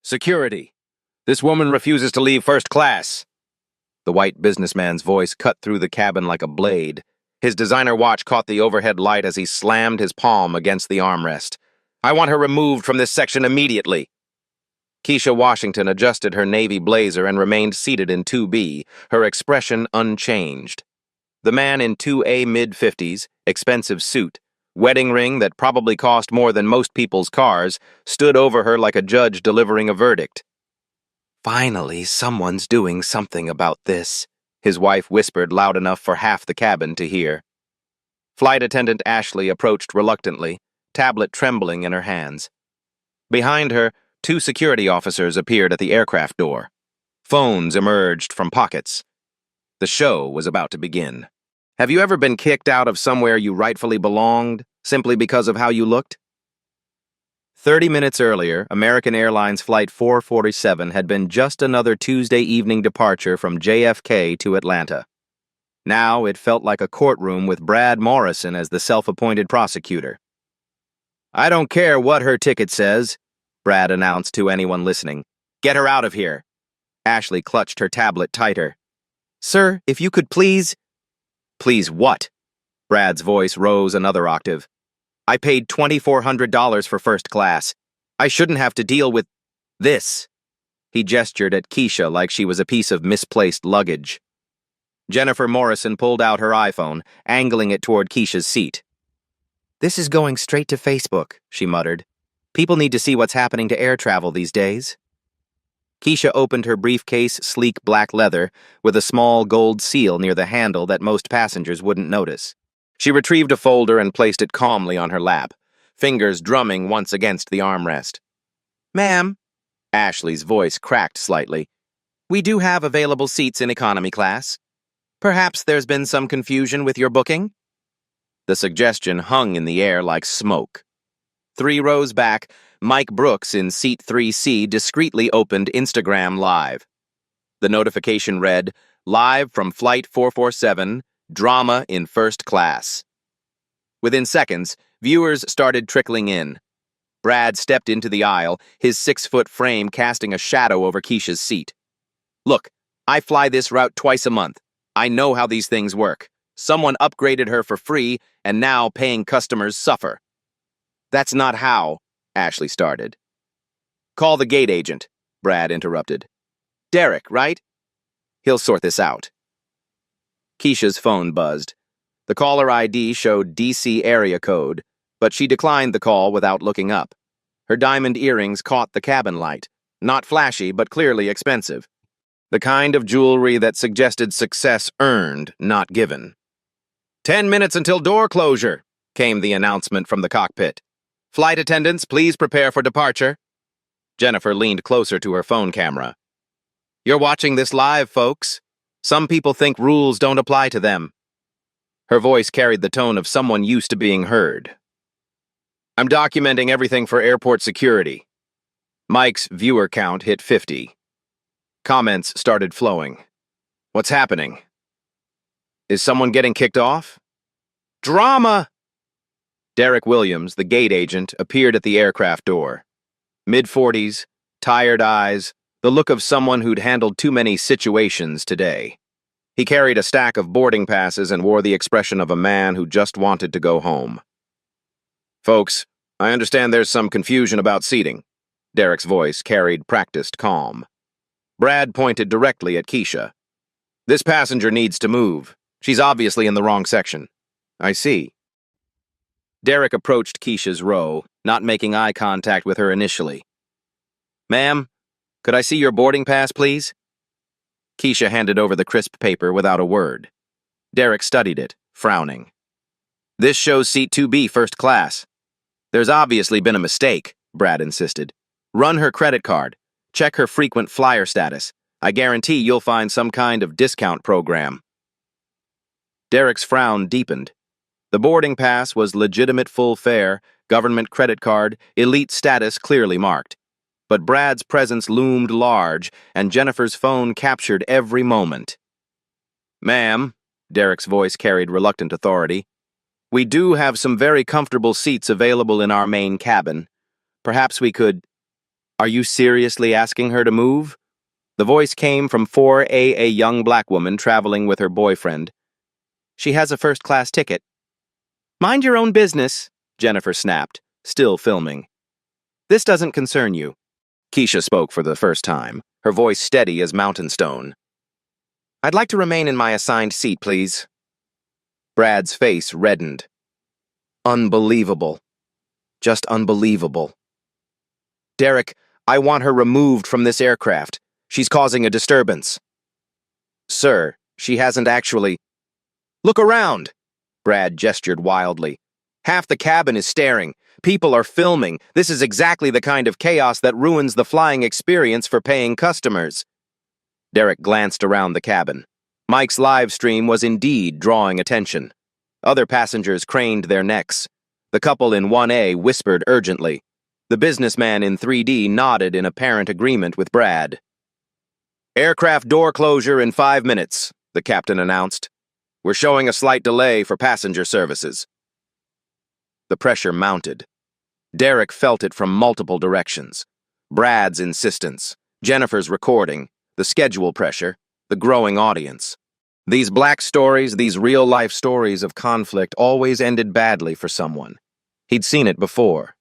Security. This woman refuses to leave first class. The white businessman's voice cut through the cabin like a blade. His designer watch caught the overhead light as he slammed his palm against the armrest. I want her removed from this section immediately. Keisha Washington adjusted her navy blazer and remained seated in 2B, her expression unchanged. The man in 2A mid-50s, expensive suit, wedding ring that probably cost more than most people's cars, stood over her like a judge delivering a verdict. Finally, someone's doing something about this, his wife whispered loud enough for half the cabin to hear. Flight attendant Ashley approached reluctantly, tablet trembling in her hands. Behind her, 2 security officers appeared at the aircraft door. Phones emerged from pockets. The show was about to begin. Have you ever been kicked out of somewhere you rightfully belonged, simply because of how you looked? 30 minutes earlier, American Airlines Flight 447 had been just another Tuesday evening departure from JFK to Atlanta. Now it felt like a courtroom with Brad Morrison as the self-appointed prosecutor. I don't care what her ticket says, Brad announced to anyone listening. Get her out of here. Ashley clutched her tablet tighter. Sir, if you could please... Please what? Brad's voice rose another octave. I paid $2,400 for first class. I shouldn't have to deal with this. He gestured at Keisha like she was a piece of misplaced luggage. Jennifer Morrison pulled out her iPhone, angling it toward Keisha's seat. This is going straight to Facebook, she muttered. People need to see what's happening to air travel these days. Keisha opened her briefcase, sleek black leather, with a small gold seal near the handle that most passengers wouldn't notice. She retrieved a folder and placed it calmly on her lap, fingers drumming once against the armrest. Ma'am, Ashley's voice cracked slightly, we do have available seats in economy class. Perhaps there's been some confusion with your booking? The suggestion hung in the air like smoke. 3 rows back, Mike Brooks in seat 3C discreetly opened Instagram Live. The notification read, Live from Flight 447, Drama in First Class. Within seconds, viewers started trickling in. Brad stepped into the aisle, his 6-foot frame casting a shadow over Keisha's seat. Look, I fly this route twice a month. I know how these things work. Someone upgraded her for free, and now paying customers suffer. That's not how, Ashley started. Call the gate agent, Brad interrupted. Derek, right? He'll sort this out. Keisha's phone buzzed. The caller ID showed DC area code, but she declined the call without looking up. Her diamond earrings caught the cabin light. Not flashy, but clearly expensive. The kind of jewelry that suggested success earned, not given. 10 minutes until door closure, came the announcement from the cockpit. Flight attendants, please prepare for departure. Jennifer leaned closer to her phone camera. You're watching this live, folks. Some people think rules don't apply to them. Her voice carried the tone of someone used to being heard. I'm documenting everything for airport security. Mike's viewer count hit 50. Comments started flowing. What's happening? Is someone getting kicked off? Drama! Derek Williams, the gate agent, appeared at the aircraft door. Mid-40s, tired eyes, the look of someone who'd handled too many situations today. He carried a stack of boarding passes and wore the expression of a man who just wanted to go home. Folks, I understand there's some confusion about seating. Derek's voice carried practiced calm. Brad pointed directly at Keisha. This passenger needs to move. She's obviously in the wrong section. I see. Derek approached Keisha's row, not making eye contact with her initially. Ma'am, could I see your boarding pass, please? Keisha handed over the crisp paper without a word. Derek studied it, frowning. This shows seat 2B first class. There's obviously been a mistake, Brad insisted. Run her credit card. Check her frequent flyer status. I guarantee you'll find some kind of discount program. Derek's frown deepened. The boarding pass was legitimate full fare, government credit card, elite status clearly marked. But Brad's presence loomed large, and Jennifer's phone captured every moment. Ma'am, Derek's voice carried reluctant authority, we do have some very comfortable seats available in our main cabin. Perhaps we could... Are you seriously asking her to move? The voice came from 4A, a young black woman traveling with her boyfriend. She has a first-class ticket. Mind your own business, Jennifer snapped, still filming. This doesn't concern you. Keisha spoke for the first time, her voice steady as mountain stone. I'd like to remain in my assigned seat, please. Brad's face reddened. Unbelievable. Just unbelievable. Derek, I want her removed from this aircraft. She's causing a disturbance. Sir, she hasn't actually... Look around! Brad gestured wildly. Half the cabin is staring. People are filming. This is exactly the kind of chaos that ruins the flying experience for paying customers. Derek glanced around the cabin. Mike's live stream was indeed drawing attention. Other passengers craned their necks. The couple in 1A whispered urgently. The businessman in 3D nodded in apparent agreement with Brad. Aircraft door closure in 5 minutes, the captain announced. We're showing a slight delay for passenger services. The pressure mounted. Derek felt it from multiple directions. Brad's insistence, Jennifer's recording, the schedule pressure, the growing audience. These black stories, these real-life stories of conflict always ended badly for someone. He'd seen it before.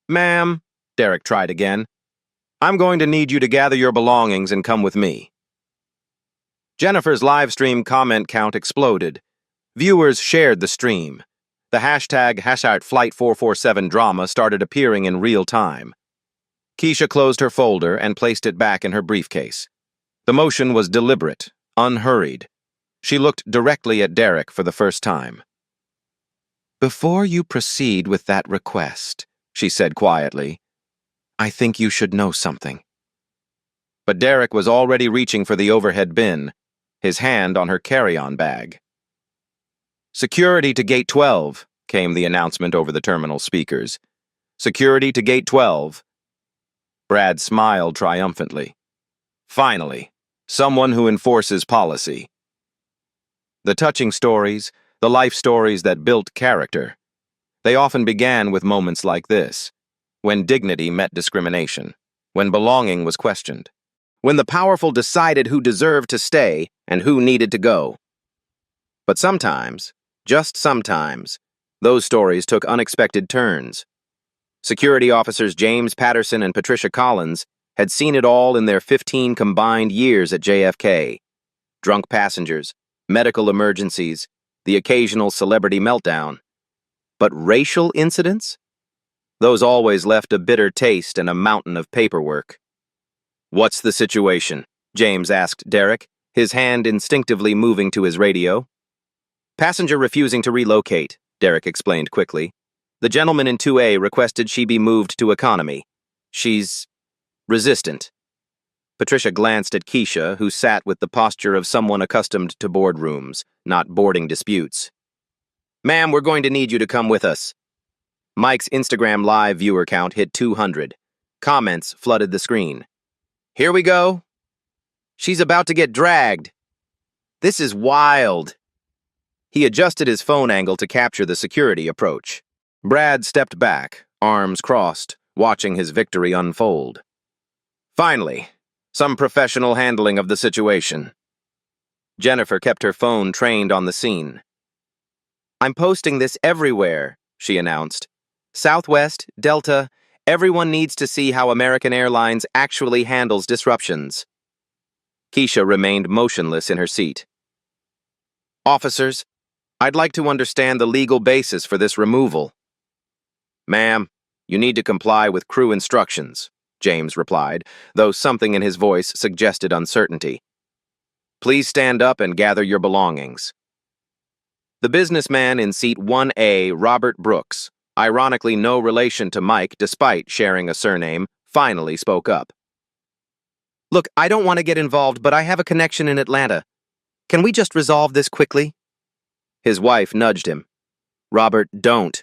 Ma'am, Derek tried again. I'm going to need you to gather your belongings and come with me. Jennifer's live stream comment count exploded. Viewers shared the stream. The hashtag #Flight447 drama started appearing in real time. Keisha closed her folder and placed it back in her briefcase. The motion was deliberate, unhurried. She looked directly at Derek for the first time. Before you proceed with that request, she said quietly, I think you should know something. But Derek was already reaching for the overhead bin, his hand on her carry-on bag. Security to Gate 12, came the announcement over the terminal speakers. Security to Gate 12. Brad smiled triumphantly. Finally, someone who enforces policy. The touching stories, the life stories that built character, they often began with moments like this, when dignity met discrimination, when belonging was questioned, when the powerful decided who deserved to stay and who needed to go. But sometimes, just sometimes, those stories took unexpected turns. Security officers James Patterson and Patricia Collins had seen it all in their 15 combined years at JFK. Drunk passengers, medical emergencies, the occasional celebrity meltdown. But racial incidents? Those always left a bitter taste and a mountain of paperwork. What's the situation? James asked Derek, his hand instinctively moving to his radio. Passenger refusing to relocate, Derek explained quickly. The gentleman in 2A requested she be moved to economy. She's resistant. Patricia glanced at Keisha, who sat with the posture of someone accustomed to boardrooms, not boarding disputes. Ma'am, we're going to need you to come with us. Mike's Instagram Live viewer count hit 200. Comments flooded the screen. Here we go. She's about to get dragged. This is wild. He adjusted his phone angle to capture the security approach. Brad stepped back, arms crossed, watching his victory unfold. Finally, some professional handling of the situation. Jennifer kept her phone trained on the scene. I'm posting this everywhere, she announced. Southwest, Delta, everyone needs to see how American Airlines actually handles disruptions. Keisha remained motionless in her seat. Officers, I'd like to understand the legal basis for this removal. Ma'am, you need to comply with crew instructions, James replied, though something in his voice suggested uncertainty. Please stand up and gather your belongings. The businessman in seat 1A, Robert Brooks, ironically no relation to Mike despite sharing a surname, finally spoke up. Look, I don't want to get involved, but I have a connection in Atlanta. Can we just resolve this quickly? His wife nudged him. Robert, don't.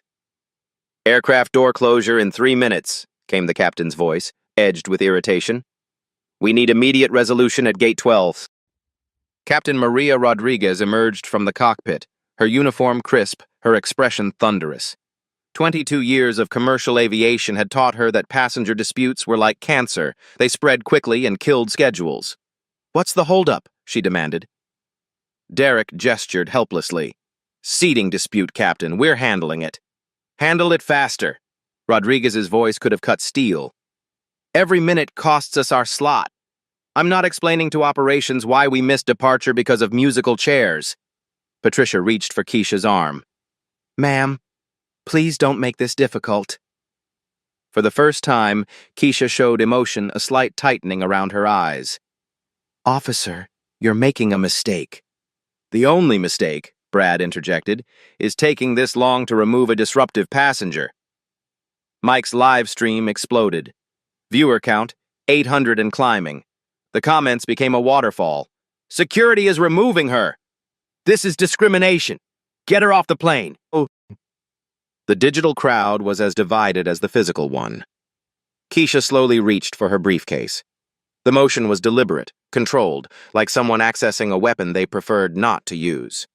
Aircraft door closure in 3 minutes, came the captain's voice, edged with irritation. We need immediate resolution at Gate 12. Captain Maria Rodriguez emerged from the cockpit, her uniform crisp, her expression thunderous. 22 years of commercial aviation had taught her that passenger disputes were like cancer. They spread quickly and killed schedules. "What's the holdup?" she demanded. Derek gestured helplessly. "Seating dispute, Captain. We're handling it." "Handle it faster." Rodriguez's voice could have cut steel. "Every minute costs us our slot. I'm not explaining to operations why we missed departure because of musical chairs." Patricia reached for Keisha's arm. "Ma'am, please don't make this difficult." For the first time, Keisha showed emotion, a slight tightening around her eyes. "Officer, you're making a mistake." "The only mistake," Brad interjected, "is taking this long to remove a disruptive passenger." Mike's live stream exploded. Viewer count, 800 and climbing. The comments became a waterfall. "Security is removing her. This is discrimination. Get her off the plane." Oh. The digital crowd was as divided as the physical one. Keisha slowly reached for her briefcase. The motion was deliberate, controlled, like someone accessing a weapon they preferred not to use.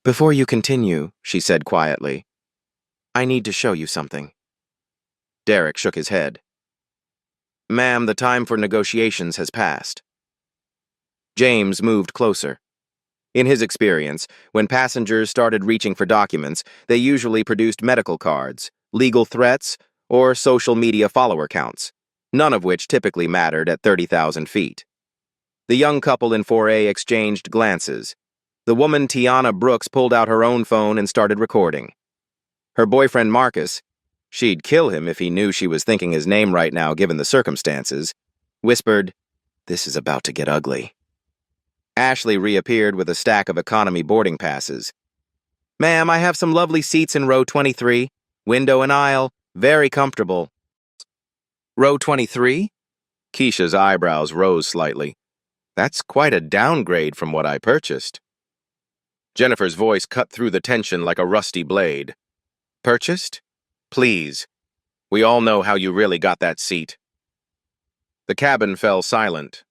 "Before you continue," she said quietly, "I need to show you something." Derek shook his head. "Ma'am, the time for negotiations has passed." James moved closer. In his experience, when passengers started reaching for documents, they usually produced medical cards, legal threats, or social media follower counts, none of which typically mattered at 30,000 feet. The young couple in 4A exchanged glances. The woman, Tiana Brooks, pulled out her own phone and started recording. Her boyfriend, Marcus, she'd kill him if he knew she was thinking his name right now given the circumstances, whispered, "This is about to get ugly." Ashley reappeared with a stack of economy boarding passes. "Ma'am, I have some lovely seats in row 23, window and aisle, very comfortable." "Row 23? Keisha's eyebrows rose slightly. "That's quite a downgrade from what I purchased." Jennifer's voice cut through the tension like a rusty blade. "Purchased? Please. We all know how you really got that seat." The cabin fell silent.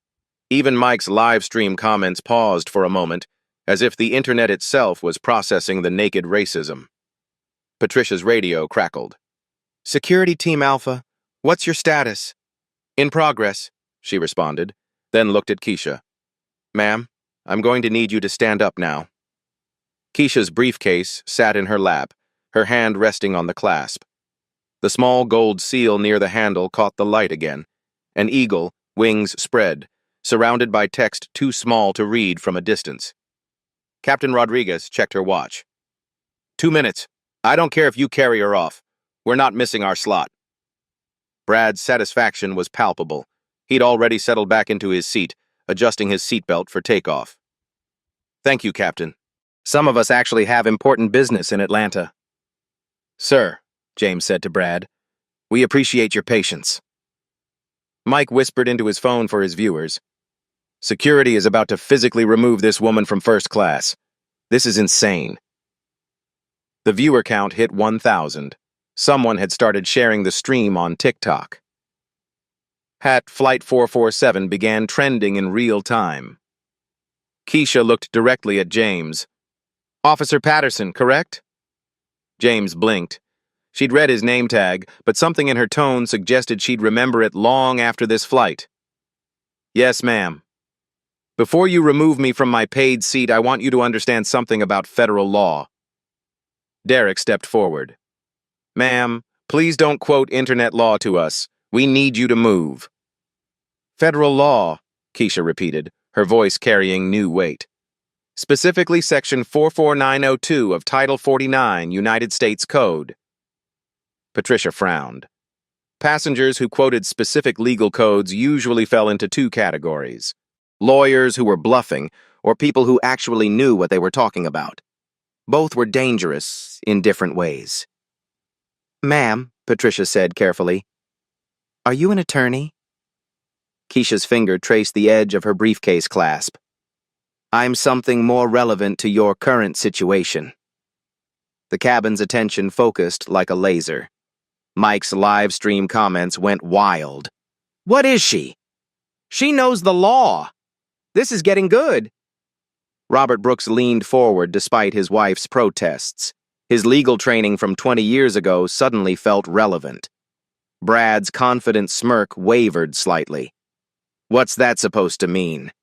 Even Mike's live stream comments paused for a moment, as if the internet itself was processing the naked racism. Patricia's radio crackled. "Security Team Alpha, what's your status?" "In progress," she responded, then looked at Keisha. "Ma'am, I'm going to need you to stand up now." Keisha's briefcase sat in her lap, her hand resting on the clasp. The small gold seal near the handle caught the light again. An eagle, wings spread, surrounded by text too small to read from a distance. Captain Rodriguez checked her watch. 2 minutes. I don't care if you carry her off. We're not missing our slot." Brad's satisfaction was palpable. He'd already settled back into his seat, adjusting his seatbelt for takeoff. "Thank you, Captain. Some of us actually have important business in Atlanta." "Sir," James said to Brad, "we appreciate your patience." Mike whispered into his phone for his viewers. "Security is about to physically remove this woman from first class. This is insane." The viewer count hit 1,000. Someone had started sharing the stream on TikTok. Hat Flight 447 began trending in real time. Keisha looked directly at James. "Officer Patterson, correct?" James blinked. She'd read his name tag, but something in her tone suggested she'd remember it long after this flight. "Yes, ma'am. Before you remove me from my paid seat, I want you to understand something about federal law." Derek stepped forward. "Ma'am, please don't quote internet law to us. We need you to move." "Federal law," Keisha repeated, her voice carrying new weight. "Specifically Section 44902 of Title 49, United States Code." Patricia frowned. Passengers who quoted specific legal codes usually fell into two categories: lawyers who were bluffing, or people who actually knew what they were talking about. Both were dangerous in different ways. "Ma'am," Patricia said carefully, "are you an attorney?" Keisha's finger traced the edge of her briefcase clasp. "I'm something more relevant to your current situation." The cabin's attention focused like a laser. Mike's live stream comments went wild. "What is she? She knows the law. This is getting good." Robert Brooks leaned forward despite his wife's protests. His legal training from 20 years ago suddenly felt relevant. Brad's confident smirk wavered slightly. What's that supposed to mean?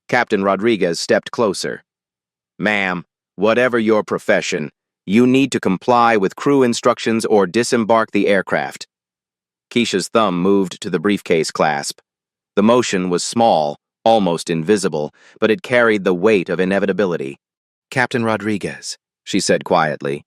Captain Rodriguez stepped closer. Ma'am, whatever your profession, you need to comply with crew instructions or disembark the aircraft. Keisha's thumb moved to the briefcase clasp. The motion was small, almost invisible, but it carried the weight of inevitability. Captain Rodriguez, she said quietly,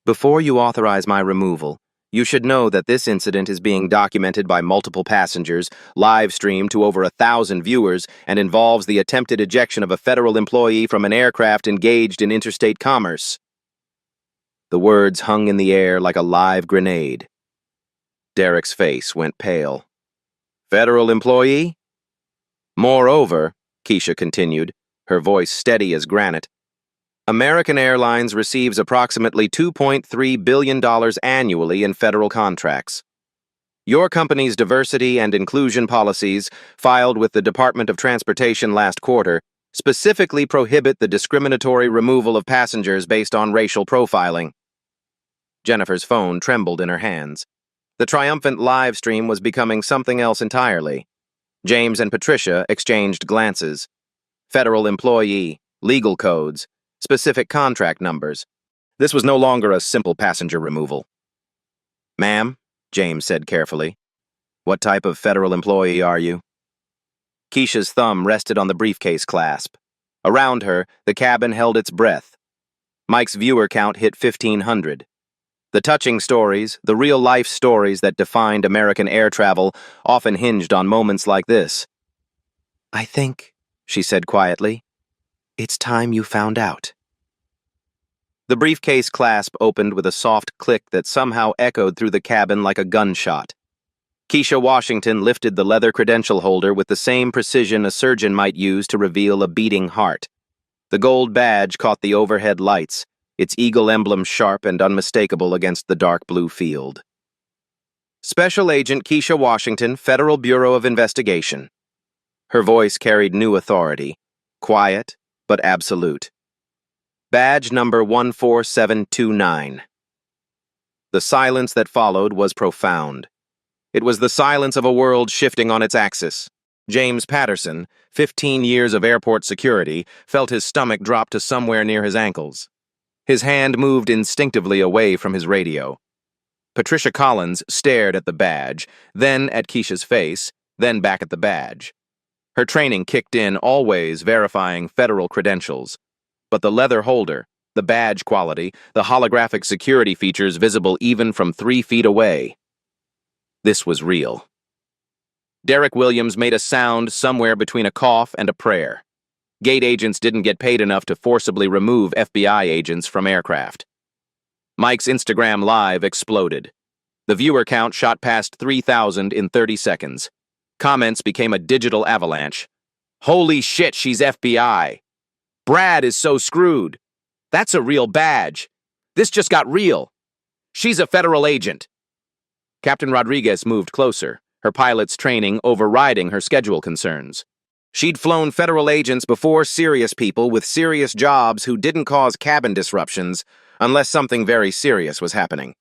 before you authorize my removal, you should know that this incident is being documented by multiple passengers, live-streamed to over 1,000 viewers, and involves the attempted ejection of a federal employee from an aircraft engaged in interstate commerce. The words hung in the air like a live grenade. Derek's face went pale. Federal employee? Moreover, Keisha continued, her voice steady as granite, American Airlines receives approximately $2.3 billion annually in federal contracts. Your company's diversity and inclusion policies, filed with the Department of Transportation last quarter, specifically prohibit the discriminatory removal of passengers based on racial profiling. Jennifer's phone trembled in her hands. The triumphant live stream was becoming something else entirely. James and Patricia exchanged glances. Federal employee, legal codes, specific contract numbers. This was no longer a simple passenger removal. Ma'am, James said carefully, what type of federal employee are you? Keisha's thumb rested on the briefcase clasp. Around her, the cabin held its breath. Mike's viewer count hit 1,500. The touching stories, the real-life stories that defined American air travel, often hinged on moments like this. I think, she said quietly, it's time you found out. The briefcase clasp opened with a soft click that somehow echoed through the cabin like a gunshot. Keisha Washington lifted the leather credential holder with the same precision a surgeon might use to reveal a beating heart. The gold badge caught the overhead lights, its eagle emblem sharp and unmistakable against the dark blue field. Special Agent Keisha Washington, Federal Bureau of Investigation. Her voice carried new authority, quiet but absolute. Badge number 14729. The silence that followed was profound. It was the silence of a world shifting on its axis. James Patterson, 15 years of airport security, felt his stomach drop to somewhere near his ankles. His hand moved instinctively away from his radio. Patricia Collins stared at the badge, then at Keisha's face, then back at the badge. Her training kicked in, always verifying federal credentials. But the leather holder, the badge quality, the holographic security features visible even from 3 feet away. This was real. Derek Williams made a sound somewhere between a cough and a prayer. Gate agents didn't get paid enough to forcibly remove FBI agents from aircraft. Mike's Instagram Live exploded. The viewer count shot past 3,000 in 30 seconds. Comments became a digital avalanche. Holy shit, she's FBI. Brad is so screwed. That's a real badge. This just got real. She's a federal agent. Captain Rodriguez moved closer, her pilot's training overriding her schedule concerns. She'd flown federal agents before serious people with serious jobs who didn't cause cabin disruptions unless something very serious was happening.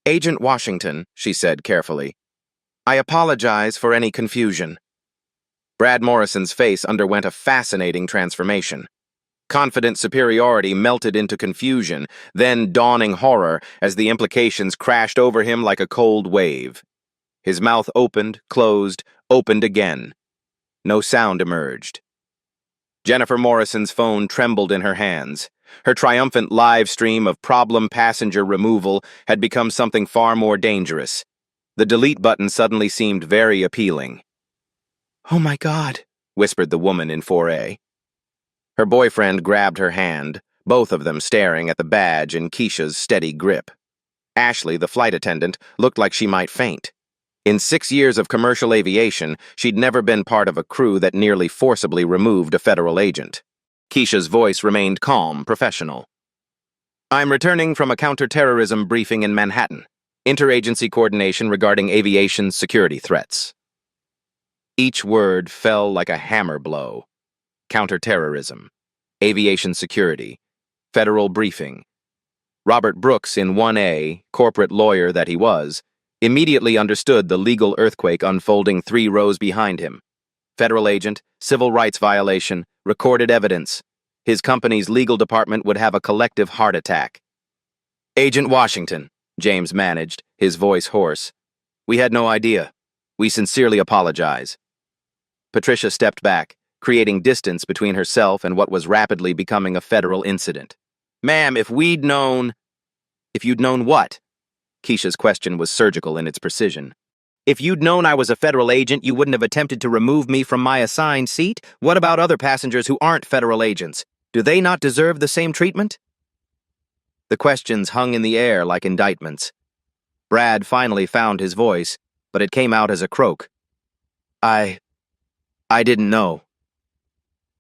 Agent Washington, she said carefully, I apologize for any confusion. Brad Morrison's face underwent a fascinating transformation. Confident superiority melted into confusion, then dawning horror as the implications crashed over him like a cold wave. His mouth opened, closed, opened again. No sound emerged. Jennifer Morrison's phone trembled in her hands. Her triumphant live stream of problem passenger removal had become something far more dangerous. The delete button suddenly seemed very appealing. Oh my God, whispered the woman in 4A. Her boyfriend grabbed her hand, both of them staring at the badge in Keisha's steady grip. Ashley, the flight attendant, looked like she might faint. In 6 years of commercial aviation, she'd never been part of a crew that nearly forcibly removed a federal agent. Keisha's voice remained calm, professional. I'm returning from a counterterrorism briefing in Manhattan. Interagency coordination regarding aviation security threats. Each word fell like a hammer blow. Counterterrorism, aviation security, federal briefing. Robert Brooks, in 1A, corporate lawyer that he was, immediately understood the legal earthquake unfolding 3 rows behind him. Federal agent, civil rights violation, recorded evidence. His company's legal department would have a collective heart attack. Agent Washington, James managed, his voice hoarse. We had no idea. We sincerely apologize. Patricia stepped back, creating distance between herself and what was rapidly becoming a federal incident. Ma'am, if you'd known what? Keisha's question was surgical in its precision. If you'd known I was a federal agent, you wouldn't have attempted to remove me from my assigned seat? What about other passengers who aren't federal agents? Do they not deserve the same treatment? The questions hung in the air like indictments. Brad finally found his voice, but it came out as a croak. I didn't know.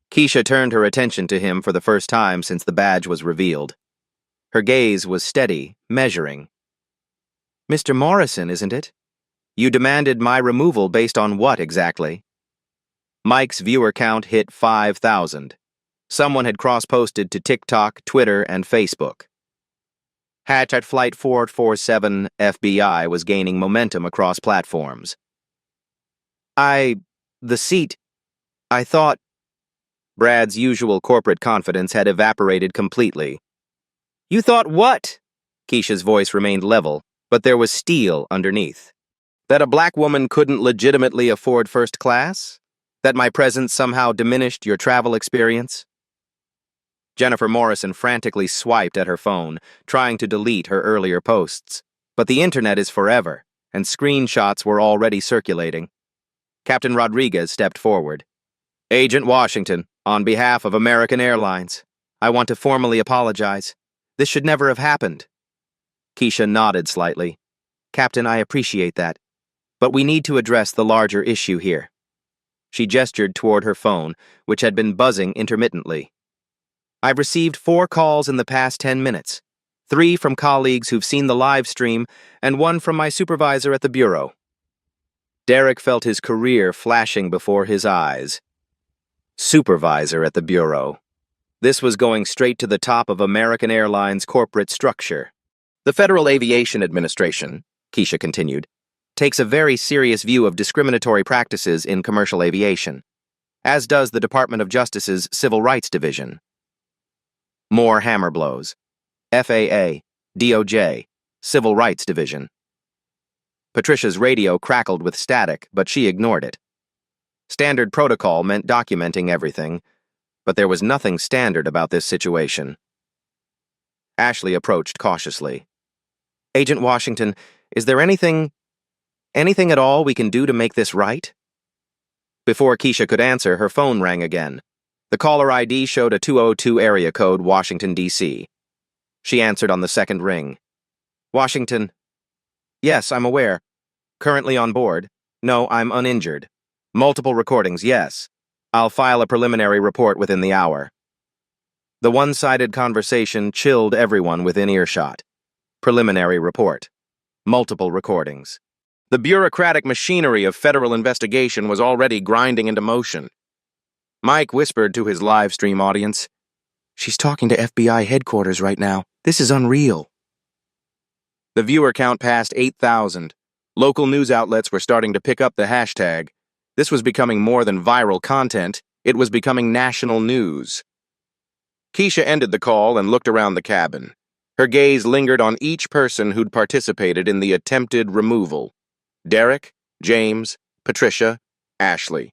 Keisha turned her attention to him for the first time since the badge was revealed. Her gaze was steady, measuring. Mr. Morrison, isn't it? You demanded my removal based on what exactly? Mike's viewer count hit 5,000. Someone had cross-posted to TikTok, Twitter, and Facebook. Hatch at Flight 447 FBI was gaining momentum across platforms. The seat, I thought... Brad's usual corporate confidence had evaporated completely. You thought what? Keisha's voice remained level, but there was steel underneath. That a black woman couldn't legitimately afford first class? That my presence somehow diminished your travel experience? Jennifer Morrison frantically swiped at her phone, trying to delete her earlier posts. But the internet is forever, and screenshots were already circulating. Captain Rodriguez stepped forward. Agent Washington, on behalf of American Airlines, I want to formally apologize. This should never have happened. Keisha nodded slightly. Captain, I appreciate that. But we need to address the larger issue here. She gestured toward her phone, which had been buzzing intermittently. I've received 4 calls in the past 10 minutes, 3 from colleagues who've seen the live stream, and 1 from my supervisor at the Bureau. Derek felt his career flashing before his eyes. Supervisor at the Bureau. This was going straight to the top of American Airlines' corporate structure. The Federal Aviation Administration, Keisha continued, takes a very serious view of discriminatory practices in commercial aviation, as does the Department of Justice's Civil Rights Division. More hammer blows. FAA, DOJ, Civil Rights Division. Patricia's radio crackled with static, but she ignored it. Standard protocol meant documenting everything, but there was nothing standard about this situation. Ashley approached cautiously. Agent Washington, is there anything at all we can do to make this right? Before Keisha could answer, her phone rang again. The caller ID showed a 202 area code, Washington, D.C. She answered on the second ring. Washington. Yes, I'm aware. Currently on board. No, I'm uninjured. Multiple recordings, yes. I'll file a preliminary report within the hour. The one-sided conversation chilled everyone within earshot. Preliminary report. Multiple recordings. The bureaucratic machinery of federal investigation was already grinding into motion. Mike whispered to his live stream audience, She's talking to FBI headquarters right now. This is unreal. The viewer count passed 8,000. Local news outlets were starting to pick up the hashtag. This was becoming more than viral content. It was becoming national news. Keisha ended the call and looked around the cabin. Her gaze lingered on each person who'd participated in the attempted removal. Derek, James, Patricia, Ashley.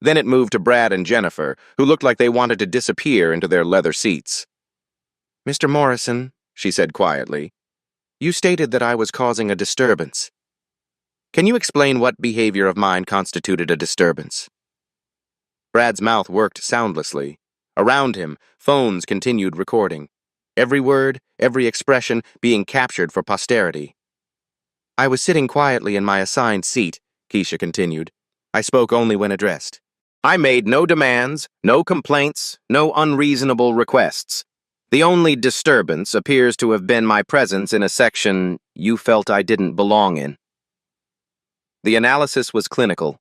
Then it moved to Brad and Jennifer, who looked like they wanted to disappear into their leather seats. Mr. Morrison, she said quietly, you stated that I was causing a disturbance. Can you explain what behavior of mine constituted a disturbance? Brad's mouth worked soundlessly. Around him, phones continued recording. Every word, every expression being captured for posterity. I was sitting quietly in my assigned seat, Keisha continued. I spoke only when addressed. I made no demands, no complaints, no unreasonable requests. The only disturbance appears to have been my presence in a section you felt I didn't belong in. The analysis was clinical,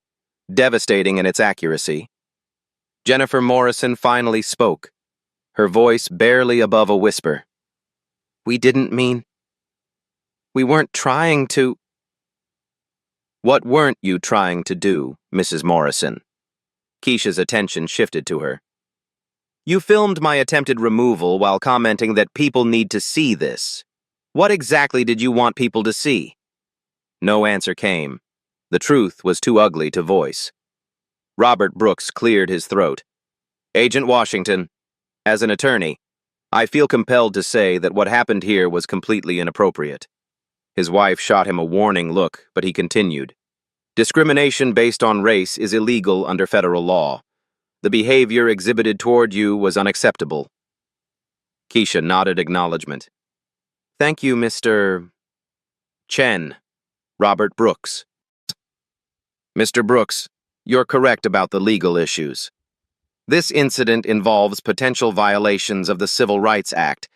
devastating in its accuracy. Jennifer Morrison finally spoke, her voice barely above a whisper. We didn't mean... We weren't trying to... What weren't you trying to do, Mrs. Morrison? Keisha's attention shifted to her. You filmed my attempted removal while commenting that people need to see this. What exactly did you want people to see? No answer came. The truth was too ugly to voice. Robert Brooks cleared his throat. Agent Washington, as an attorney, I feel compelled to say that what happened here was completely inappropriate. His wife shot him a warning look, but he continued. Discrimination based on race is illegal under federal law. The behavior exhibited toward you was unacceptable. Keisha nodded acknowledgement. Thank you, Mr. Chen. Robert Brooks. Mr. Brooks, you're correct about the legal issues. This incident involves potential violations of the Civil Rights Act,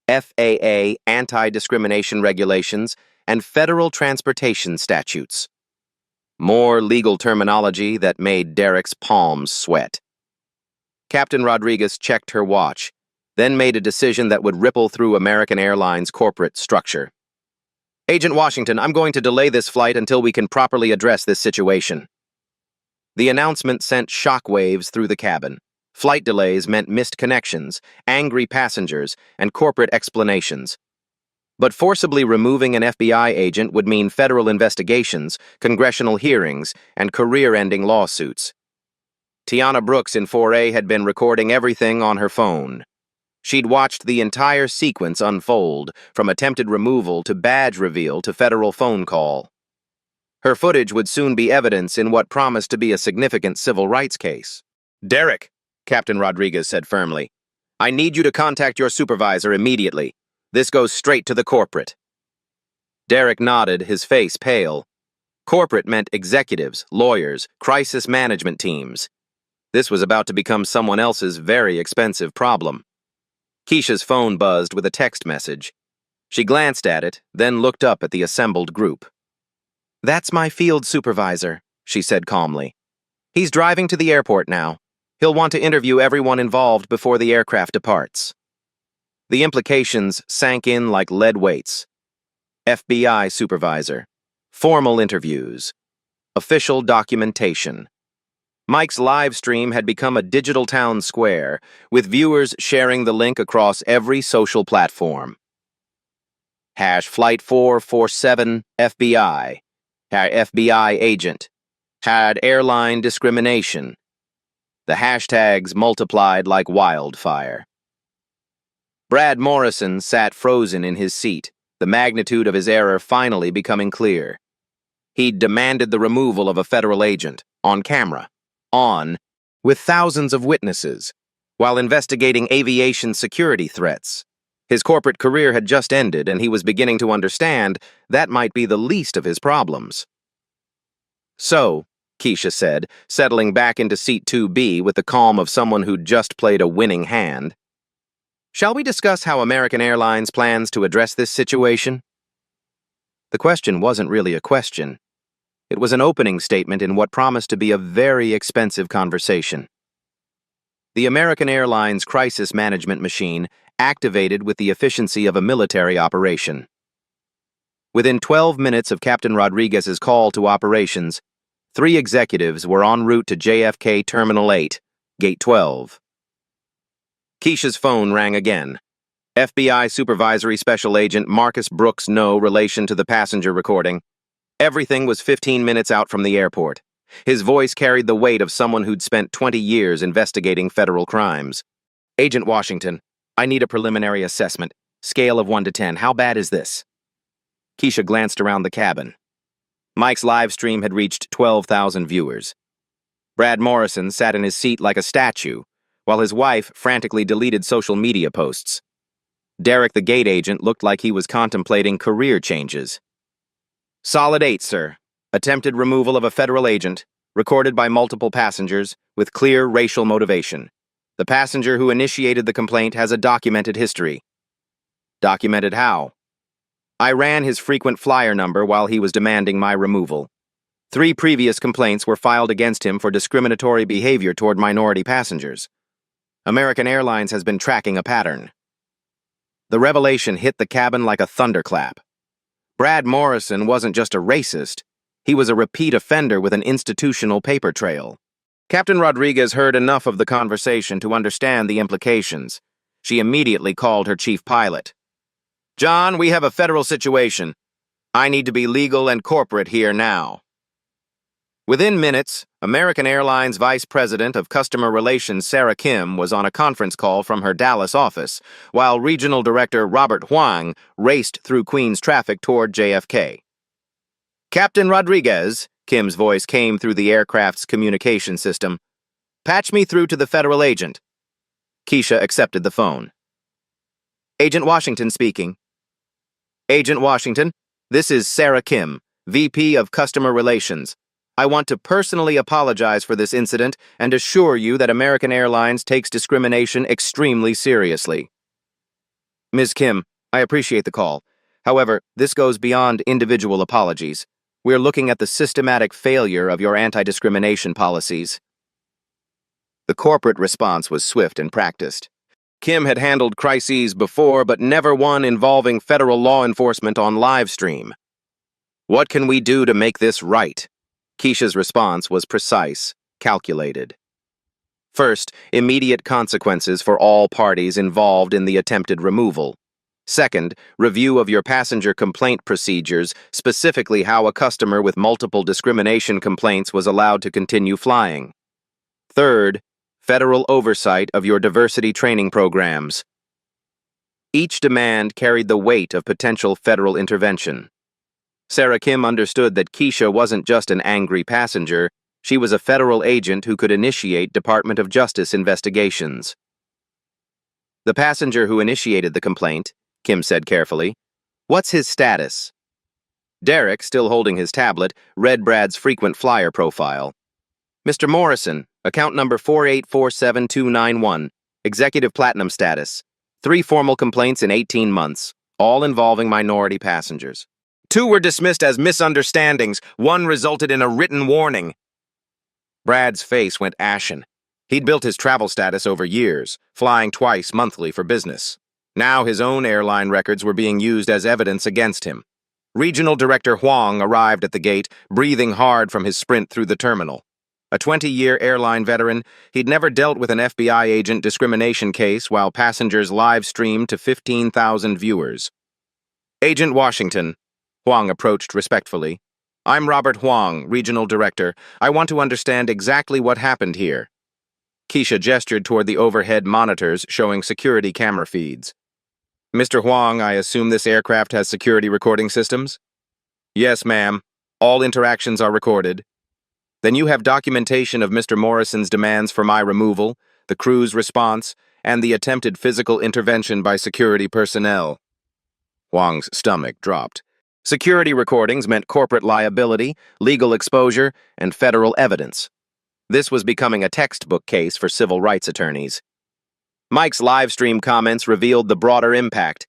FAA anti-discrimination regulations, and federal transportation statutes. More legal terminology that made Derek's palms sweat. Captain Rodriguez checked her watch, then made a decision that would ripple through American Airlines' corporate structure. Agent Washington, I'm going to delay this flight until we can properly address this situation. The announcement sent shockwaves through the cabin. Flight delays meant missed connections, angry passengers, and corporate explanations. But forcibly removing an FBI agent would mean federal investigations, congressional hearings, and career-ending lawsuits. Tiana Brooks in 4A had been recording everything on her phone. She'd watched the entire sequence unfold, from attempted removal to badge reveal to federal phone call. Her footage would soon be evidence in what promised to be a significant civil rights case. Derek, Captain Rodriguez said firmly, I need you to contact your supervisor immediately. This goes straight to the corporate. Derek nodded, his face pale. Corporate meant executives, lawyers, crisis management teams. This was about to become someone else's very expensive problem. Keisha's phone buzzed with a text message. She glanced at it, then looked up at the assembled group. That's my field supervisor, she said calmly. He's driving to the airport now. He'll want to interview everyone involved before the aircraft departs. The implications sank in like lead weights. FBI supervisor. Formal interviews. Official documentation. Mike's live stream had become a digital town square, with viewers sharing the link across every social platform. #Flight 447 FBI. FBI agent. Had airline discrimination. The hashtags multiplied like wildfire. Brad Morrison sat frozen in his seat, the magnitude of his error finally becoming clear. He'd demanded the removal of a federal agent, on camera, with thousands of witnesses, while investigating aviation security threats. His corporate career had just ended, and he was beginning to understand that might be the least of his problems. So, Keisha said, settling back into seat 2B with the calm of someone who'd just played a winning hand, shall we discuss how American Airlines plans to address this situation? The question wasn't really a question. It was an opening statement in what promised to be a very expensive conversation. The American Airlines crisis management machine activated with the efficiency of a military operation. Within 12 minutes of Captain Rodriguez's call to operations, 3 executives were en route to JFK Terminal 8, Gate 12. Keisha's phone rang again. FBI Supervisory Special Agent Marcus Brooks, no relation to the passenger recording. Everything was 15 minutes out from the airport. His voice carried the weight of someone who'd spent 20 years investigating federal crimes. Agent Washington, I need a preliminary assessment. Scale of 1 to 10. How bad is this? Keisha glanced around the cabin. Mike's live stream had reached 12,000 viewers. Brad Morrison sat in his seat like a statue, while his wife frantically deleted social media posts. Derek, the gate agent, looked like he was contemplating career changes. Solid 8, sir. Attempted removal of a federal agent, recorded by multiple passengers, with clear racial motivation. The passenger who initiated the complaint has a documented history. Documented how? I ran his frequent flyer number while he was demanding my removal. 3 previous complaints were filed against him for discriminatory behavior toward minority passengers. American Airlines has been tracking a pattern. The revelation hit the cabin like a thunderclap. Brad Morrison wasn't just a racist, he was a repeat offender with an institutional paper trail. Captain Rodriguez heard enough of the conversation to understand the implications. She immediately called her chief pilot. "John, we have a federal situation. I need to be legal and corporate here now." Within minutes, American Airlines Vice President of Customer Relations Sarah Kim was on a conference call from her Dallas office, while Regional Director Robert Huang raced through Queens traffic toward JFK. "Captain Rodriguez," Kim's voice came through the aircraft's communication system. "Patch me through to the federal agent." Keisha accepted the phone. "Agent Washington speaking." "Agent Washington, this is Sarah Kim, VP of Customer Relations. I want to personally apologize for this incident and assure you that American Airlines takes discrimination extremely seriously." "Ms. Kim, I appreciate the call. However, this goes beyond individual apologies. We're looking at the systematic failure of your anti-discrimination policies." The corporate response was swift and practiced. Kim had handled crises before, but never one involving federal law enforcement on live stream. "What can we do to make this right?" Keisha's response was precise, calculated. First, immediate consequences for all parties involved in the attempted removal. Second, review of your passenger complaint procedures, specifically how a customer with multiple discrimination complaints was allowed to continue flying. Third, federal oversight of your diversity training programs. Each demand carried the weight of potential federal intervention. Sarah Kim understood that Keisha wasn't just an angry passenger, she was a federal agent who could initiate Department of Justice investigations. "The passenger who initiated the complaint," Kim said carefully. "What's his status?" Derek, still holding his tablet, read Brad's frequent flyer profile. "Mr. Morrison, account number 4847291, executive platinum status. 3 formal complaints in 18 months, all involving minority passengers. 2 were dismissed as misunderstandings, 1 resulted in a written warning." Brad's face went ashen. He'd built his travel status over years, flying twice monthly for business. Now his own airline records were being used as evidence against him. Regional Director Huang arrived at the gate, breathing hard from his sprint through the terminal. A 20-year airline veteran, he'd never dealt with an FBI agent discrimination case while passengers live-streamed to 15,000 viewers. "Agent Washington," Huang approached respectfully. "I'm Robert Huang, Regional Director. I want to understand exactly what happened here." Keisha gestured toward the overhead monitors showing security camera feeds. "Mr. Huang, I assume this aircraft has security recording systems?" "Yes, ma'am. All interactions are recorded." "Then you have documentation of Mr. Morrison's demands for my removal, the crew's response, and the attempted physical intervention by security personnel." Huang's stomach dropped. Security recordings meant corporate liability, legal exposure, and federal evidence. This was becoming a textbook case for civil rights attorneys. Mike's livestream comments revealed the broader impact.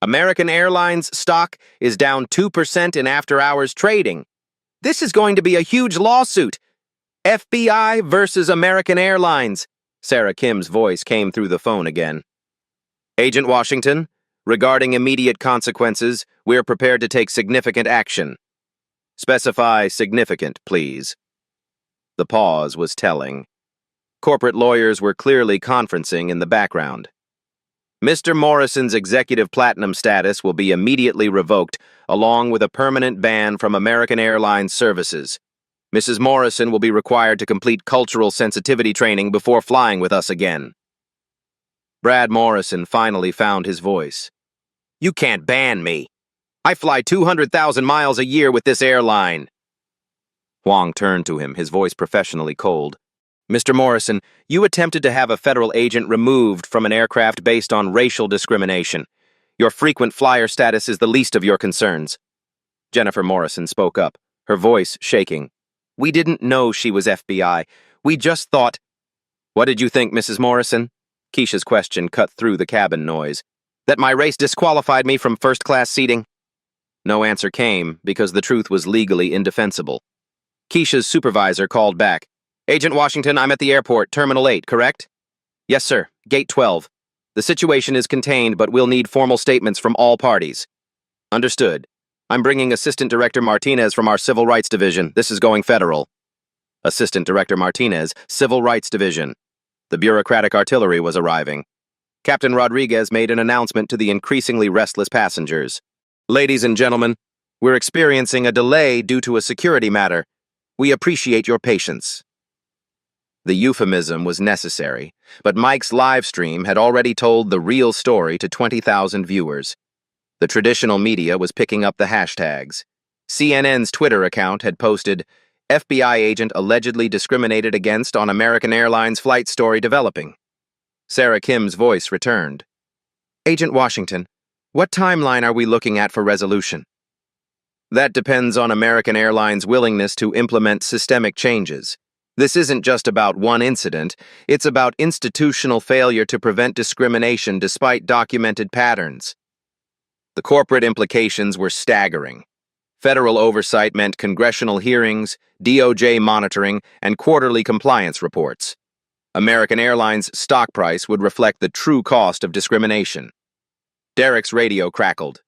American Airlines stock is down 2% in after-hours trading. This is going to be a huge lawsuit. FBI versus American Airlines. Sarah Kim's voice came through the phone again. "Agent Washington, regarding immediate consequences, we're prepared to take significant action." "Specify significant, please." The pause was telling. Corporate lawyers were clearly conferencing in the background. "Mr. Morrison's executive platinum status will be immediately revoked, along with a permanent ban from American Airlines services. Mrs. Morrison will be required to complete cultural sensitivity training before flying with us again." Brad Morrison finally found his voice. "You can't ban me. I fly 200,000 miles a year with this airline." Huang turned to him, his voice professionally cold. "Mr. Morrison, you attempted to have a federal agent removed from an aircraft based on racial discrimination. Your frequent flyer status is the least of your concerns." Jennifer Morrison spoke up, her voice shaking. "We didn't know she was FBI. We just thought—" "What did you think, Mrs. Morrison?" Keisha's question cut through the cabin noise. "That my race disqualified me from first-class seating?" No answer came because the truth was legally indefensible. Keisha's supervisor called back. "Agent Washington, I'm at the airport, Terminal 8, correct?" "Yes, sir. Gate 12. The situation is contained, but we'll need formal statements from all parties. Understood. I'm bringing Assistant Director Martinez from our Civil Rights Division. This is going federal. Assistant Director Martinez, Civil Rights Division. The bureaucratic artillery was arriving. Captain Rodriguez made an announcement to the increasingly restless passengers. Ladies and gentlemen, we're experiencing a delay due to a security matter. We appreciate your patience. The euphemism was necessary, but Mike's live stream had already told the real story to 20,000 viewers. The traditional media was picking up the hashtags. CNN's Twitter account had posted, FBI agent allegedly discriminated against on American Airlines flight story developing. Sarah Kim's voice returned. Agent Washington, what timeline are we looking at for resolution? That depends on American Airlines' willingness to implement systemic changes. This isn't just about one incident, it's about institutional failure to prevent discrimination despite documented patterns. The corporate implications were staggering. Federal oversight meant congressional hearings, DOJ monitoring, and quarterly compliance reports. American Airlines' stock price would reflect the true cost of discrimination. Derek's radio crackled.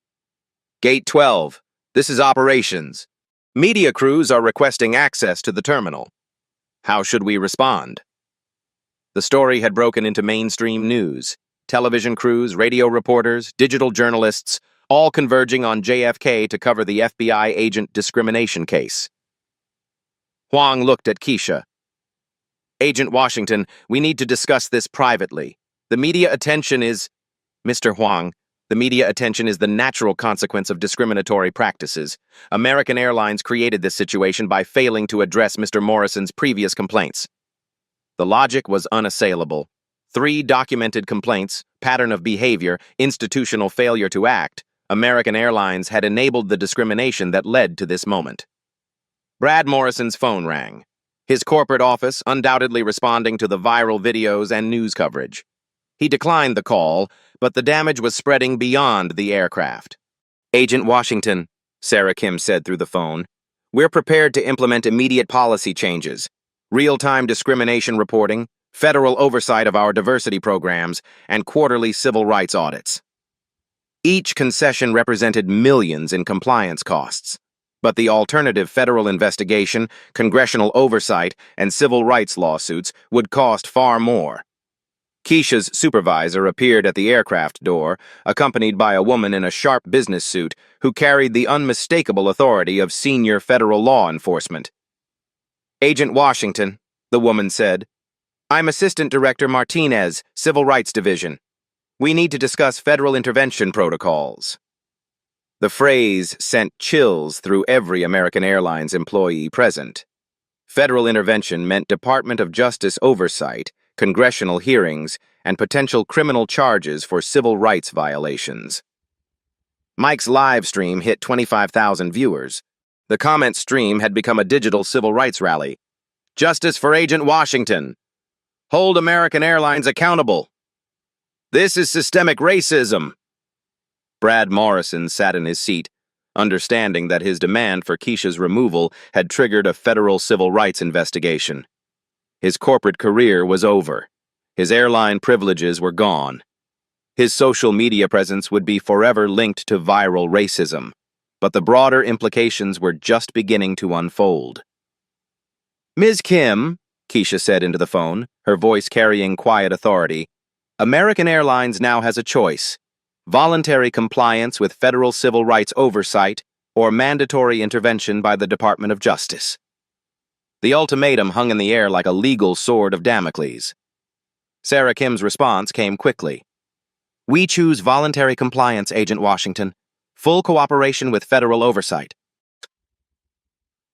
Gate 12, this is operations. Media crews are requesting access to the terminal. How should we respond? The story had broken into mainstream news. Television crews, radio reporters, digital journalists, all converging on JFK to cover the FBI agent discrimination case. Huang looked at Keisha. Agent Washington, we need to discuss this privately. The media attention is... Mr. Huang, the media attention is the natural consequence of discriminatory practices. American Airlines created this situation by failing to address Mr. Morrison's previous complaints. The logic was unassailable. 3 documented complaints, pattern of behavior, institutional failure to act. American Airlines had enabled the discrimination that led to this moment. Brad Morrison's phone rang. His corporate office undoubtedly responding to the viral videos and news coverage. He declined the call, but the damage was spreading beyond the aircraft. Agent Washington, Sarah Kim said through the phone, we're prepared to implement immediate policy changes, real-time discrimination reporting, federal oversight of our diversity programs, and quarterly civil rights audits. Each concession represented millions in compliance costs, but the alternative federal investigation, congressional oversight, and civil rights lawsuits would cost far more. Keisha's supervisor appeared at the aircraft door, accompanied by a woman in a sharp business suit who carried the unmistakable authority of senior federal law enforcement. Agent Washington, the woman said, I'm Assistant Director Martinez, Civil Rights Division. We need to discuss federal intervention protocols. The phrase sent chills through every American Airlines employee present. Federal intervention meant Department of Justice oversight, congressional hearings, and potential criminal charges for civil rights violations. Mike's live stream hit 25,000 viewers. The comment stream had become a digital civil rights rally. Justice for Agent Washington. Hold American Airlines accountable. This is systemic racism. Brad Morrison sat in his seat, understanding that his demand for Keisha's removal had triggered a federal civil rights investigation. His corporate career was over. His airline privileges were gone. His social media presence would be forever linked to viral racism, but the broader implications were just beginning to unfold. Ms. Kim, Keisha said into the phone, her voice carrying quiet authority, American Airlines now has a choice: voluntary compliance with federal civil rights oversight or mandatory intervention by the Department of Justice. The ultimatum hung in the air like a legal sword of Damocles. Sarah Kim's response came quickly. We choose voluntary compliance, Agent Washington. Full cooperation with federal oversight.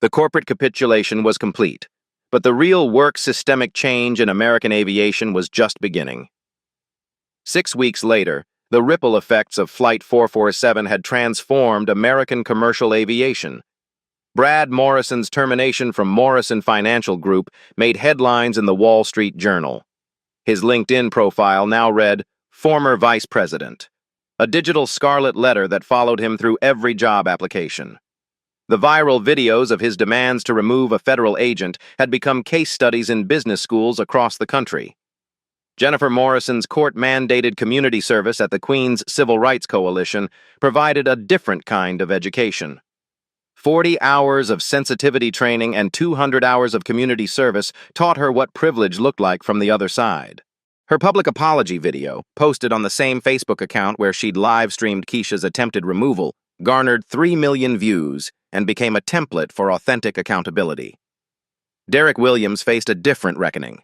The corporate capitulation was complete, but the real work systemic change in American aviation was just beginning. 6 weeks later, the ripple effects of Flight 447 had transformed American commercial aviation. Brad Morrison's termination from Morrison Financial Group made headlines in the Wall Street Journal. His LinkedIn profile now read, Former Vice President, a digital scarlet letter that followed him through every job application. The viral videos of his demands to remove a federal agent had become case studies in business schools across the country. Jennifer Morrison's court-mandated community service at the Queen's Civil Rights Coalition provided a different kind of education. 40 hours of sensitivity training and 200 hours of community service taught her what privilege looked like from the other side. Her public apology video, posted on the same Facebook account where she'd live-streamed Keisha's attempted removal, garnered 3 million views and became a template for authentic accountability. Derek Williams faced a different reckoning.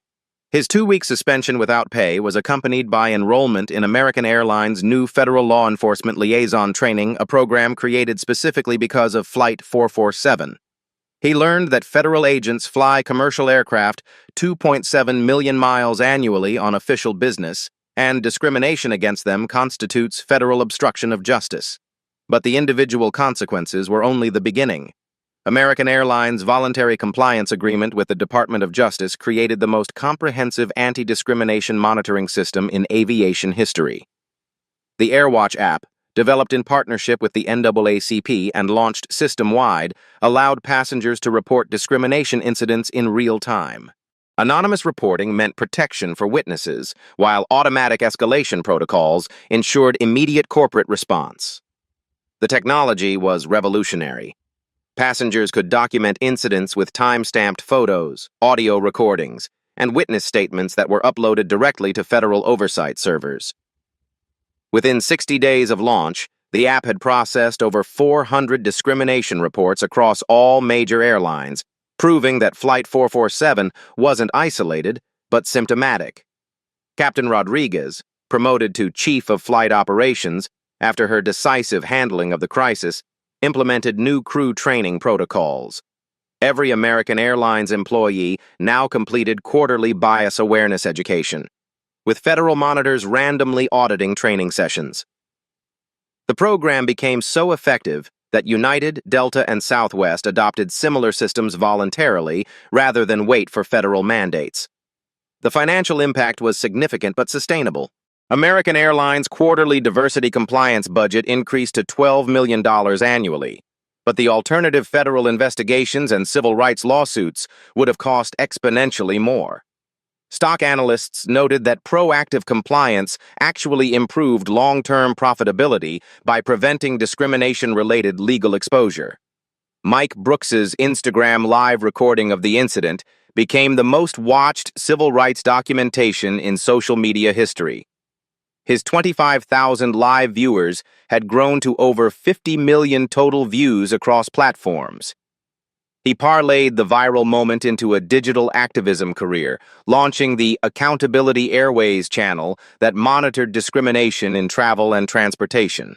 His 2-week suspension without pay was accompanied by enrollment in American Airlines' new Federal Law Enforcement Liaison Training, a program created specifically because of Flight 447. He learned that federal agents fly commercial aircraft 2.7 million miles annually on official business, and discrimination against them constitutes federal obstruction of justice. But the individual consequences were only the beginning. American Airlines' voluntary compliance agreement with the Department of Justice created the most comprehensive anti-discrimination monitoring system in aviation history. The AirWatch app, developed in partnership with the NAACP and launched system-wide, allowed passengers to report discrimination incidents in real time. Anonymous reporting meant protection for witnesses, while automatic escalation protocols ensured immediate corporate response. The technology was revolutionary. Passengers could document incidents with time-stamped photos, audio recordings, and witness statements that were uploaded directly to federal oversight servers. Within 60 days of launch, the app had processed over 400 discrimination reports across all major airlines, proving that Flight 447 wasn't isolated, but symptomatic. Captain Rodriguez, promoted to Chief of Flight Operations after her decisive handling of the crisis, implemented new crew training protocols. Every American Airlines employee now completed quarterly bias awareness education, with federal monitors randomly auditing training sessions. The program became so effective that United, Delta, and Southwest adopted similar systems voluntarily rather than wait for federal mandates. The financial impact was significant but sustainable. American Airlines' quarterly diversity compliance budget increased to $12 million annually, but the alternative federal investigations and civil rights lawsuits would have cost exponentially more. Stock analysts noted that proactive compliance actually improved long-term profitability by preventing discrimination-related legal exposure. Mike Brooks's Instagram live recording of the incident became the most watched civil rights documentation in social media history. His 25,000 live viewers had grown to over 50 million total views across platforms. He parlayed the viral moment into a digital activism career, launching the Accountability Airways channel that monitored discrimination in travel and transportation.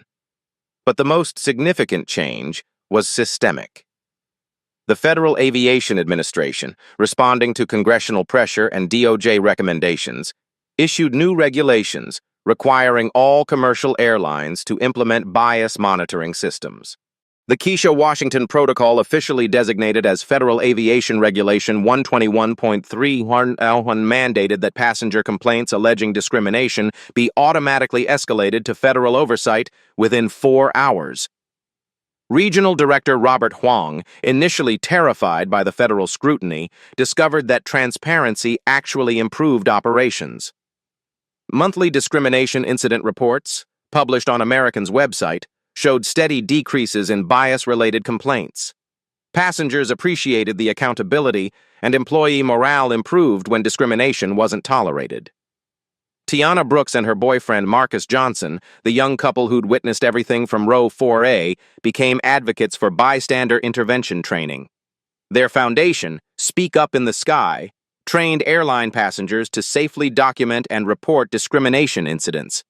But the most significant change was systemic. The Federal Aviation Administration, responding to congressional pressure and DOJ recommendations, issued new regulations requiring all commercial airlines to implement bias monitoring systems. The Keisha Washington Protocol, officially designated as Federal Aviation Regulation 121.3, mandated that passenger complaints alleging discrimination be automatically escalated to federal oversight within 4 hours. Regional Director Robert Huang, initially terrified by the federal scrutiny, discovered that transparency actually improved operations. Monthly discrimination incident reports, published on American's website, showed steady decreases in bias-related complaints. Passengers appreciated the accountability, and employee morale improved when discrimination wasn't tolerated. Tiana Brooks and her boyfriend Marcus Johnson, the young couple who'd witnessed everything from Row 4A, became advocates for bystander intervention training. Their foundation, Speak Up in the Sky, trained airline passengers to safely document and report discrimination incidents.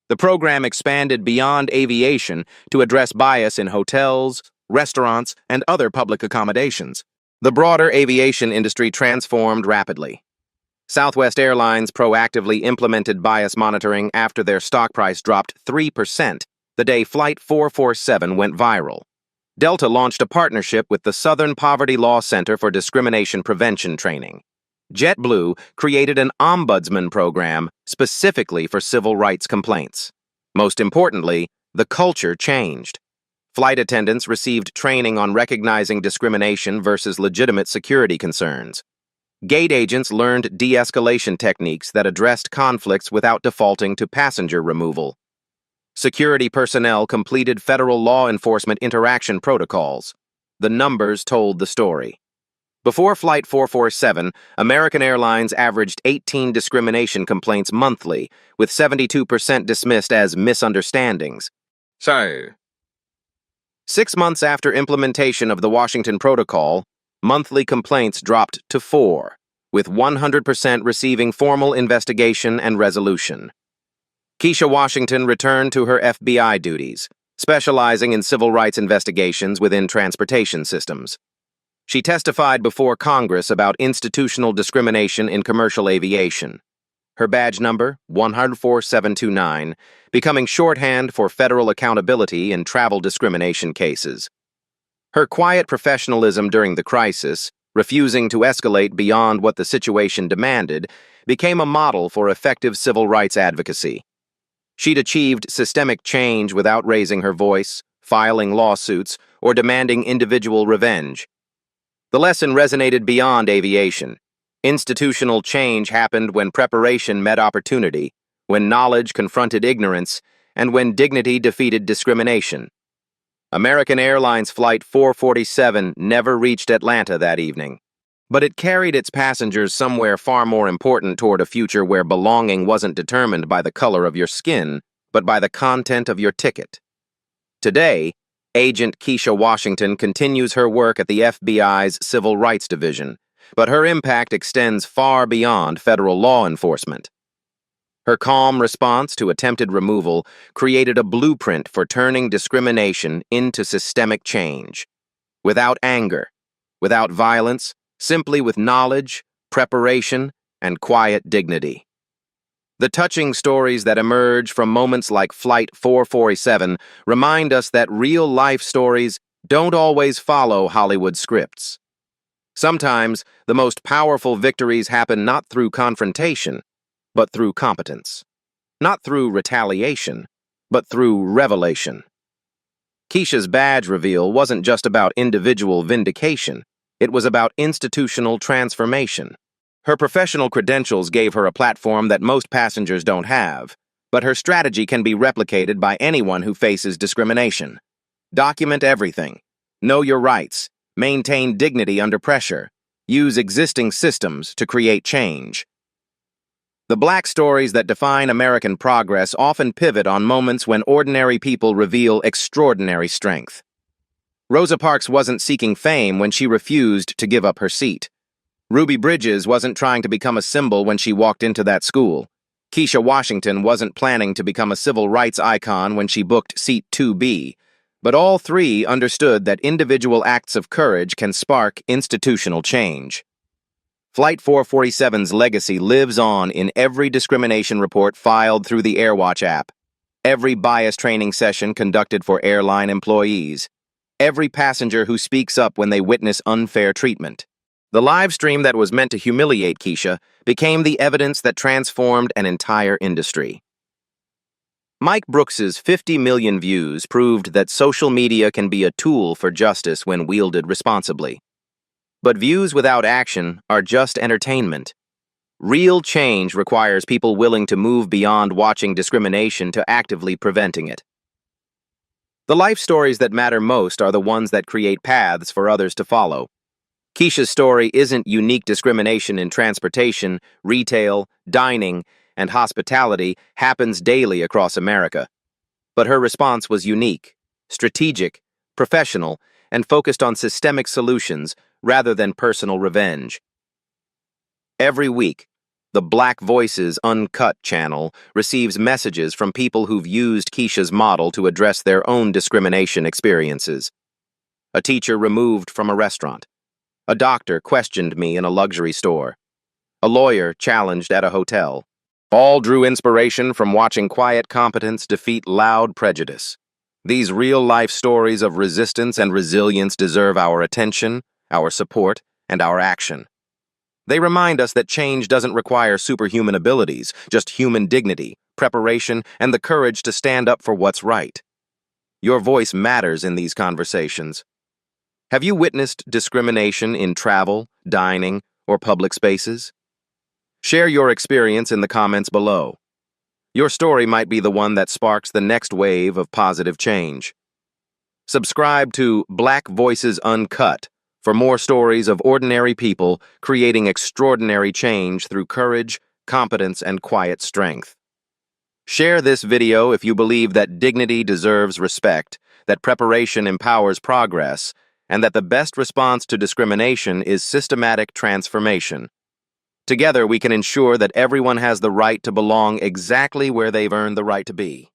The program expanded beyond aviation to address bias in hotels, restaurants, and other public accommodations. The broader aviation industry transformed rapidly. Southwest Airlines proactively implemented bias monitoring after their stock price dropped 3% the day Flight 447 went viral. Delta launched a partnership with the Southern Poverty Law Center for Discrimination Prevention Training. JetBlue created an ombudsman program specifically for civil rights complaints. Most importantly, the culture changed. Flight attendants received training on recognizing discrimination versus legitimate security concerns. Gate agents learned de-escalation techniques that addressed conflicts without defaulting to passenger removal. Security personnel completed federal law enforcement interaction protocols. The numbers told the story. Before Flight 447, American Airlines averaged 18 discrimination complaints monthly, with 72% dismissed as misunderstandings. So, 6 months after implementation of the Washington Protocol, monthly complaints dropped to 4, with 100% receiving formal investigation and resolution. Keisha Washington returned to her FBI duties, specializing in civil rights investigations within transportation systems. She testified before Congress about institutional discrimination in commercial aviation. Her badge number, 104729, becoming shorthand for federal accountability in travel discrimination cases. Her quiet professionalism during the crisis, refusing to escalate beyond what the situation demanded, became a model for effective civil rights advocacy. She'd achieved systemic change without raising her voice, filing lawsuits, or demanding individual revenge. The lesson resonated beyond aviation. Institutional change happened when preparation met opportunity, when knowledge confronted ignorance, and when dignity defeated discrimination. American Airlines Flight 447 never reached Atlanta that evening, but it carried its passengers somewhere far more important toward a future where belonging wasn't determined by the color of your skin, but by the content of your ticket. Today, Agent Keisha Washington continues her work at the FBI's Civil Rights Division, but her impact extends far beyond federal law enforcement. Her calm response to attempted removal created a blueprint for turning discrimination into systemic change. Without anger, without violence, simply with knowledge, preparation, and quiet dignity. The touching stories that emerge from moments like Flight 447 remind us that real-life stories don't always follow Hollywood scripts. Sometimes, the most powerful victories happen not through confrontation, but through competence. Not through retaliation, but through revelation. Keisha's badge reveal wasn't just about individual vindication, it was about institutional transformation. Her professional credentials gave her a platform that most passengers don't have, but her strategy can be replicated by anyone who faces discrimination. Document everything. Know your rights. Maintain dignity under pressure. Use existing systems to create change. The black stories that define American progress often pivot on moments when ordinary people reveal extraordinary strength. Rosa Parks wasn't seeking fame when she refused to give up her seat. Ruby Bridges wasn't trying to become a symbol when she walked into that school. Keisha Washington wasn't planning to become a civil rights icon when she booked Seat 2B. But all three understood that individual acts of courage can spark institutional change. Flight 447's legacy lives on in every discrimination report filed through the AirWatch app, every bias training session conducted for airline employees, every passenger who speaks up when they witness unfair treatment. The live stream that was meant to humiliate Keisha became the evidence that transformed an entire industry. Mike Brooks's 50 million views proved that social media can be a tool for justice when wielded responsibly. But views without action are just entertainment. Real change requires people willing to move beyond watching discrimination to actively preventing it. The life stories that matter most are the ones that create paths for others to follow. Keisha's story isn't unique discrimination in transportation, retail, dining, and hospitality happens daily across America. But her response was unique, strategic, professional, and focused on systemic solutions rather than personal revenge. Every week, the Black Voices Uncut channel receives messages from people who've used Keisha's model to address their own discrimination experiences. A teacher removed from a restaurant. A doctor questioned me in a luxury store. A lawyer challenged at a hotel. All drew inspiration from watching quiet competence defeat loud prejudice. These real-life stories of resistance and resilience deserve our attention, our support, and our action. They remind us that change doesn't require superhuman abilities, just human dignity, preparation, and the courage to stand up for what's right. Your voice matters in these conversations. Have you witnessed discrimination in travel, dining, or public spaces? Share your experience in the comments below. Your story might be the one that sparks the next wave of positive change. Subscribe to Black Voices Uncut for more stories of ordinary people creating extraordinary change through courage, competence, and quiet strength. Share this video if you believe that dignity deserves respect, that preparation empowers progress, and that the best response to discrimination is systematic transformation. Together, we can ensure that everyone has the right to belong exactly where they've earned the right to be.